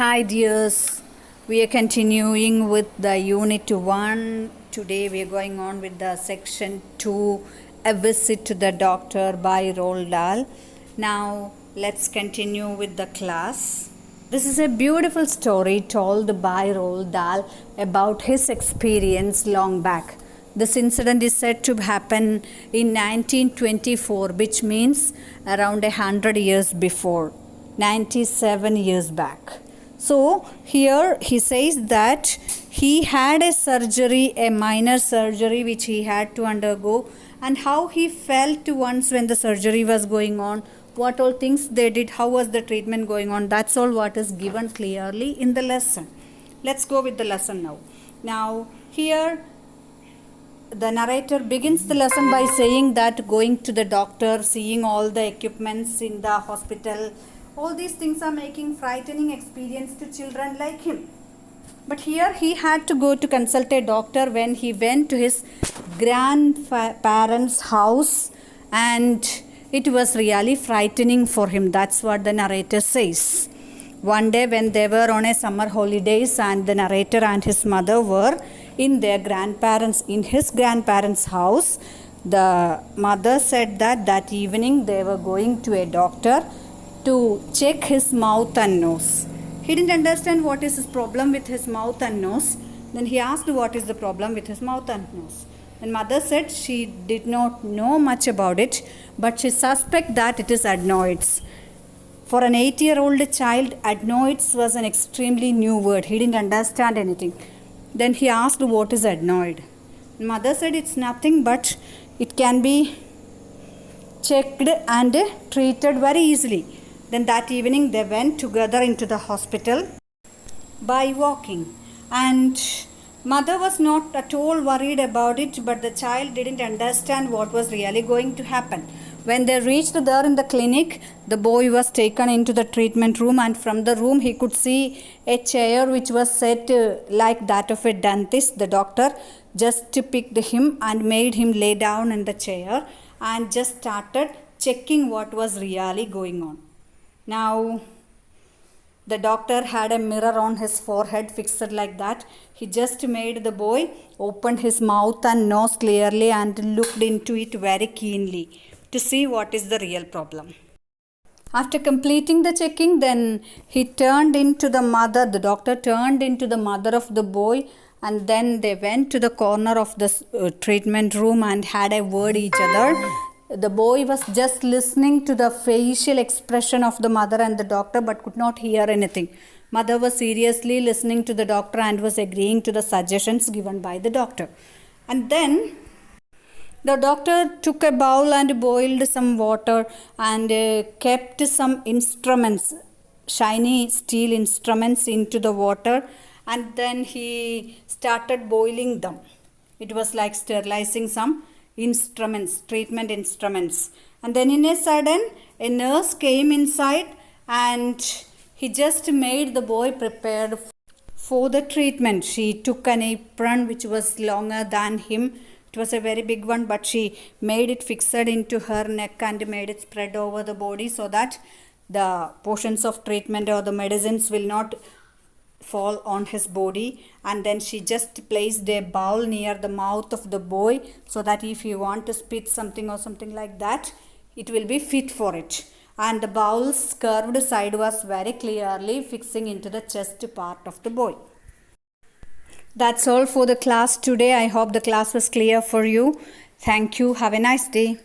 Hi dears, we are continuing with the unit 1. Today we are going on with the section 2, A Visit to the Doctor by Roald Dahl. Now let's continue with the class. This is a beautiful story told by Roald Dahl about his experience long back. This incident is said to happen in 1924, which means around 100 years before, 97 years back. So here he says that he had a surgery, a minor surgery which he had to undergo, and how he felt once when the surgery was going on, what all things they did, how was the treatment going on. That's all what is given clearly in the lesson. Let's go with the lesson now. Now here the narrator begins the lesson by saying that going to the doctor, seeing all the equipments in the hospital, all these things are making frightening experience to children like him. But here he had to go to consult a doctor when he went to his grandparents' house, and it was really frightening for him. That's what the narrator says. One day when they were on a summer holidays and the narrator and his mother were in his grandparents' house, the mother said that evening they were going to a doctor to check his mouth and nose. He didn't understand what is his problem with his mouth and nose. Then he asked what is the problem with his mouth and nose. And mother said she did not know much about it, but she suspected that it is adenoids. For an 8-year-old child, adenoids was an extremely new word. He didn't understand anything. Then he asked what is adenoid. Mother said it's nothing, but it can be checked and treated very easily. Then that evening they went together into the hospital by walking, and mother was not at all worried about it, but the child didn't understand what was really going to happen. When they reached there in the clinic, the boy was taken into the treatment room, and from the room he could see a chair which was set like that of a dentist. The doctor just picked him and made him lay down in the chair and just started checking what was really going on. Now, the doctor had a mirror on his forehead fixed like that. He just made the boy open his mouth and nose clearly and looked into it very keenly to see what is the real problem. After completing the checking, then he turned into the mother. The doctor turned into the mother of the boy, and then they went to the corner of the treatment room and had a word each other. The boy was just listening to the facial expression of the mother and the doctor, but could not hear anything. Mother was seriously listening to the doctor and was agreeing to the suggestions given by the doctor. And then the doctor took a bowl and boiled some water and kept some instruments, shiny steel instruments, into the water, and then he started boiling them. It was like sterilizing some instruments, treatment instruments. And then in a sudden, a nurse came inside and he just made the boy prepared for the treatment. She took an apron which was longer than him. It was a very big one, but she made it fixed into her neck and made it spread over the body so that the portions of treatment or the medicines will not fall on his body. And then she just placed a bowl near the mouth of the boy so that if you want to spit something or something like that, it will be fit for it. And the bowl's curved side was very clearly fixing into the chest part of the boy. That's all for the class today. I hope the class was clear for you. Thank you. Have a nice day.